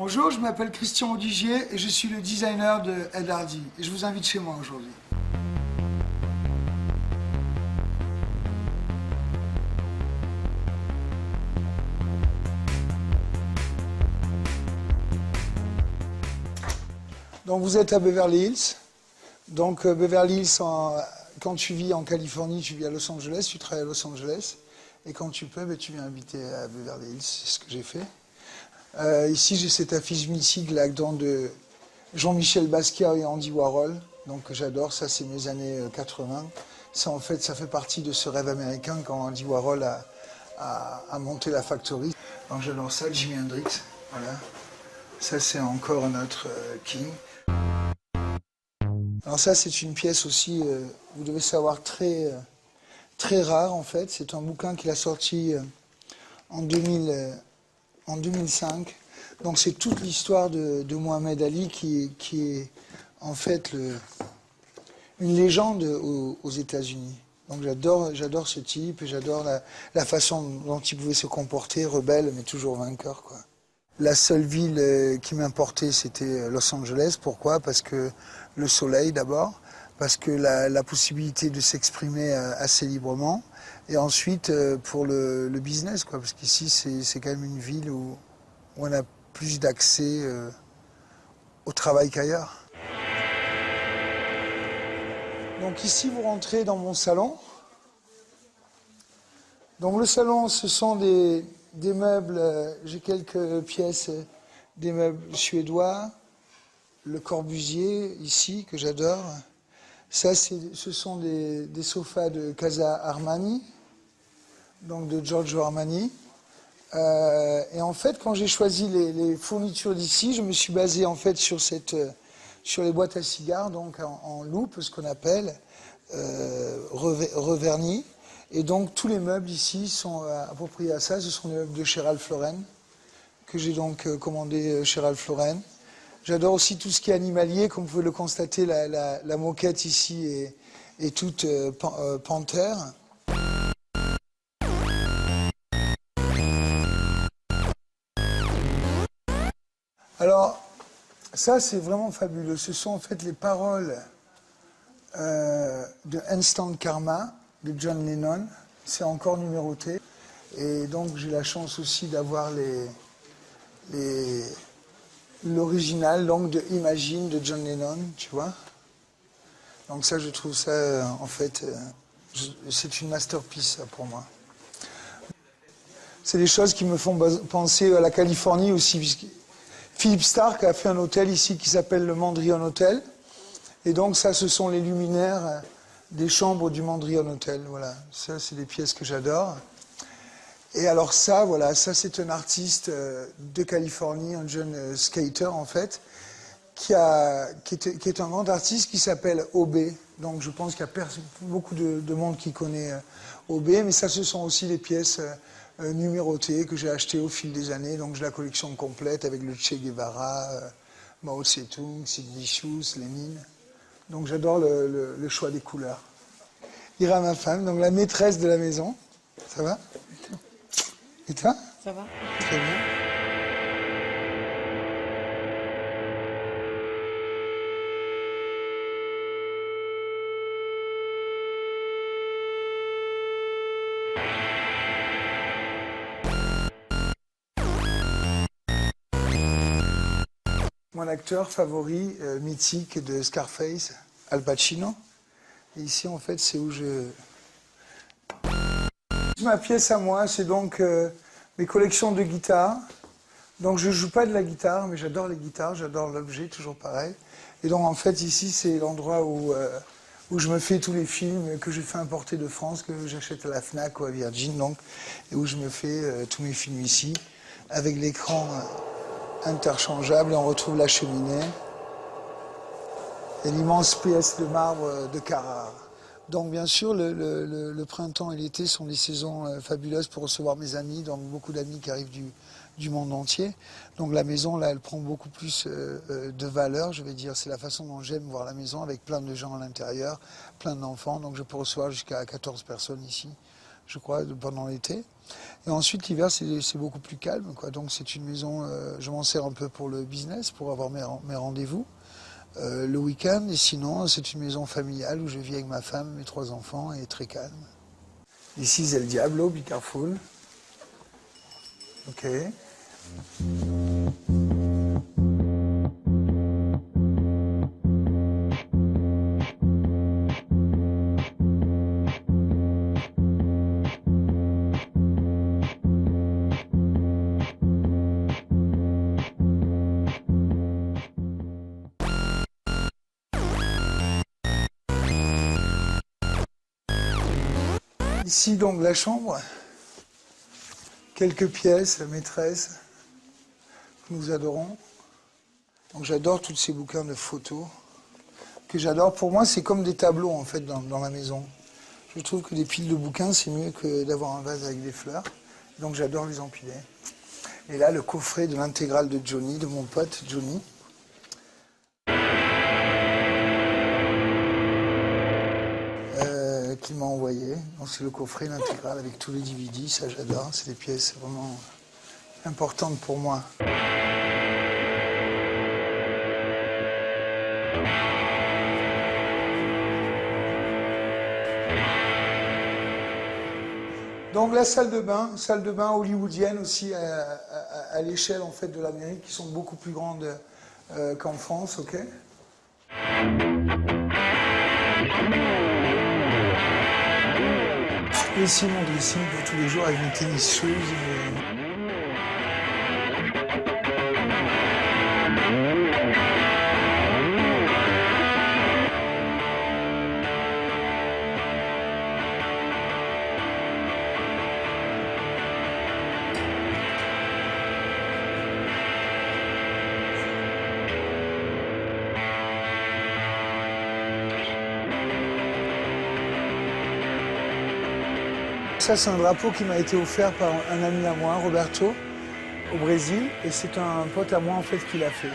Bonjour, je m'appelle Christian Audigier et je suis le designer de Ed Hardy. Et je vous invite chez moi aujourd'hui. Donc vous êtes à Beverly Hills. Donc Beverly Hills, quand tu vis en Californie, tu vis à Los Angeles, tu travailles à Los Angeles. Et quand tu peux, tu viens habiter à Beverly Hills, c'est ce que j'ai fait. Ici, j'ai cette affiche mythique là-dedans de Jean-Michel Basquiat et Andy Warhol. Donc j'adore, ça c'est mes années 80. Ça en fait, ça fait partie de ce rêve américain quand Andy Warhol a monté la Factory. Donc j'adore ça, Jimi Hendrix, voilà. Ça c'est encore notre king. Alors ça c'est une pièce aussi, vous devez savoir, très rare en fait. C'est un bouquin qu'il a sorti en 2005. Donc c'est toute l'histoire de Mohamed Ali qui est en fait une légende aux États-Unis. Donc j'adore ce type et j'adore la façon dont il pouvait se comporter, rebelle mais toujours vainqueur, quoi. La seule ville qui m'importait, c'était Los Angeles. Pourquoi? Parce que le soleil d'abord, parce que la possibilité de s'exprimer assez librement, et ensuite pour le business, quoi, parce qu'ici c'est quand même une ville où on a plus d'accès au travail qu'ailleurs. Donc ici, vous rentrez dans mon salon. Donc le salon, ce sont des meubles, j'ai quelques pièces, des meubles suédois, le Corbusier ici, que j'adore. Ça, ce sont des sofas de Casa Armani, donc de Giorgio Armani. Et en fait, quand j'ai choisi les fournitures d'ici, je me suis basé en fait sur les boîtes à cigares, donc en loupe, ce qu'on appelle revernis. Et donc tous les meubles ici sont appropriés à ça. Ce sont des meubles de chez Ralph Lauren, que j'ai donc commandé chez Ralph Lauren. J'adore aussi tout ce qui est animalier, comme vous pouvez le constater, la moquette ici est toute panthère. Alors, ça c'est vraiment fabuleux. Ce sont en fait les paroles de Instant Karma de John Lennon. C'est encore numéroté. Et donc j'ai la chance aussi d'avoir l'original donc de Imagine de John Lennon, tu vois. Donc ça, je trouve ça en fait, c'est une masterpiece ça, pour moi. C'est des choses qui me font penser à la Californie aussi. Philippe Stark a fait un hôtel ici qui s'appelle le Mondrian Hotel. Et donc ça, ce sont les luminaires des chambres du Mondrian Hotel. Voilà, ça, c'est des pièces que j'adore. Et alors ça, voilà, ça c'est un artiste de Californie, un jeune skater en fait, qui est un grand artiste qui s'appelle OB. Donc je pense qu'il y a beaucoup de monde qui connaît OB, mais ça, ce sont aussi les pièces numérotées que j'ai achetées au fil des années. Donc j'ai la collection complète avec le Che Guevara, Mao Tse-tung, Sid Vicious, Lénine. Donc j'adore le choix des couleurs. Ira, ma femme, donc la maîtresse de la maison. Ça va? Et toi? Ça va? Très bien. Mon acteur favori, mythique de Scarface, Al Pacino. Et ici, en fait, c'est où Ma pièce à moi, c'est donc mes collections de guitares. Donc je ne joue pas de la guitare, mais j'adore les guitares, j'adore l'objet, toujours pareil. Et donc en fait, ici, c'est l'endroit où je me fais tous les films que je fais importer de France, que j'achète à la Fnac ou à Virgin, donc, et où je me fais tous mes films ici, avec l'écran interchangeable, et on retrouve la cheminée et l'immense pièce de marbre de Carrare. Donc bien sûr, le printemps et l'été sont des saisons fabuleuses pour recevoir mes amis, donc beaucoup d'amis qui arrivent du monde entier. Donc la maison, là, elle prend beaucoup plus de valeur, je vais dire. C'est la façon dont j'aime voir la maison, avec plein de gens à l'intérieur, plein d'enfants. Donc je peux recevoir jusqu'à 14 personnes ici. je crois, pendant l'été. Et ensuite, l'hiver, c'est beaucoup plus calme, quoi. Donc c'est une maison, je m'en sers un peu pour le business, pour avoir mes rendez-vous le week-end. Et sinon, c'est une maison familiale où je vis avec ma femme, mes 3 enfants, et très calme. Ici, c'est le Diablo, be careful. Ok. Ici, donc, la chambre. Quelques pièces, la maîtresse, que nous adorons. Donc, j'adore tous ces bouquins de photos que j'adore. Pour moi, c'est comme des tableaux, en fait, dans la maison. Je trouve que des piles de bouquins, c'est mieux que d'avoir un vase avec des fleurs. Donc, j'adore les empiler. Et là, le coffret de l'intégrale de Johnny, de mon pote Johnny. Qu'il m'a envoyé. Donc c'est le coffret, l'intégrale avec tous les DVD, ça j'adore. C'est des pièces vraiment importantes pour moi. Donc la salle de bain hollywoodienne aussi à l'échelle en fait de l'Amérique, qui sont beaucoup plus grandes qu'en France, ok. Et ici mon dressing pour tous les jours avec mes tennis shoes. Ça, c'est un drapeau qui m'a été offert par un ami à moi, Roberto, au Brésil. Et c'est un pote à moi, en fait, qui l'a fait.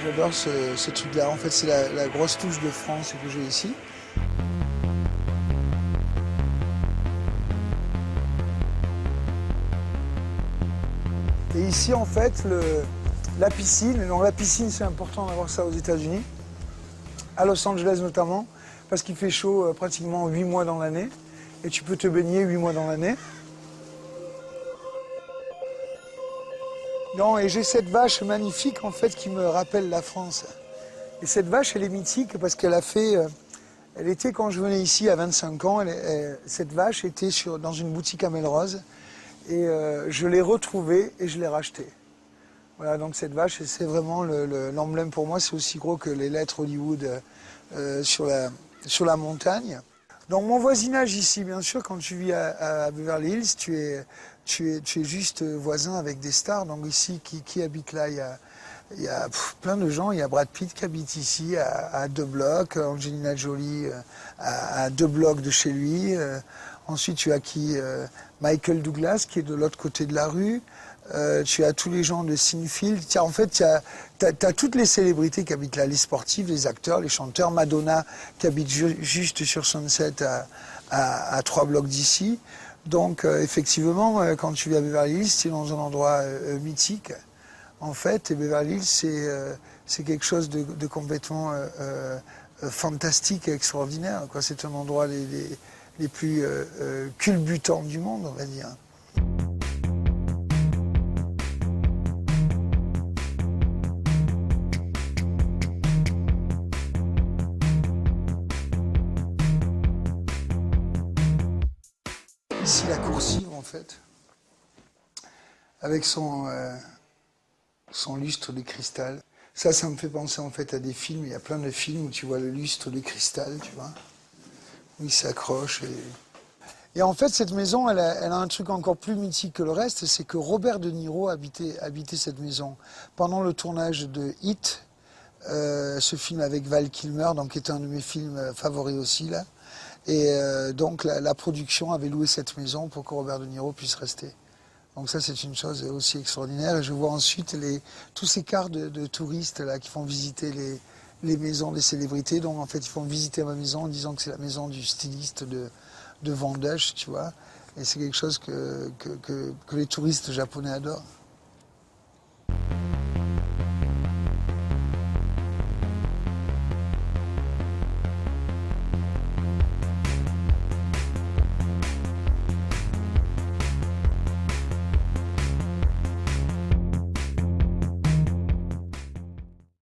J'adore ce truc-là. En fait, c'est la grosse touche de France que j'ai ici. Et ici, en fait, la piscine. Donc, la piscine, c'est important d'avoir ça aux États-Unis, à Los Angeles notamment, parce qu'il fait chaud pratiquement 8 mois dans l'année. Et tu peux te baigner 8 mois dans l'année. Non, et j'ai cette vache magnifique, en fait, qui me rappelle la France. Et cette vache, elle est mythique parce qu'elle a fait... elle était, quand je venais ici à 25 ans, cette vache était dans une boutique à Melrose. Et je l'ai retrouvée et je l'ai rachetée. Voilà, donc cette vache, c'est vraiment l'emblème pour moi. C'est aussi gros que les lettres Hollywood sur la montagne. Donc mon voisinage ici, bien sûr, quand tu vis à Beverly Hills, tu es juste voisin avec des stars. Donc ici, qui habite là? Il y a plein de gens. Il y a Brad Pitt qui habite ici, à 2 blocs. Angelina Jolie à 2 blocs de chez lui. Ensuite, tu as Michael Douglas qui est de l'autre côté de la rue. Tu as tous les gens de Sinfield. En fait, tu as toutes les célébrités qui habitent là, les sportifs, les acteurs, les chanteurs. Madonna qui habite juste sur Sunset à 3 blocs d'ici. Donc, effectivement, quand tu vis à Beverly Hills, tu es dans un endroit mythique. En fait, et Beverly Hills, c'est quelque chose de complètement fantastique et extraordinaire, quoi. C'est un endroit les plus culbutants du monde, on va dire. Ici, la coursive, en fait, avec son lustre de cristal. Ça me fait penser, en fait, à des films. Il y a plein de films où tu vois le lustre de cristal, tu vois, où il s'accroche. Et en fait, cette maison, elle a un truc encore plus mythique que le reste, c'est que Robert De Niro habitait cette maison. Pendant le tournage de Hit, ce film avec Val Kilmer, donc qui est un de mes films favoris aussi, là. Et donc la production avait loué cette maison pour que Robert De Niro puisse rester. Donc ça, c'est une chose aussi extraordinaire. Et je vois ensuite tous ces cars de touristes là, qui font visiter les maisons des célébrités. Donc en fait, ils font visiter ma maison en disant que c'est la maison du styliste de Van Dutch, tu vois. Et c'est quelque chose que les touristes japonais adorent.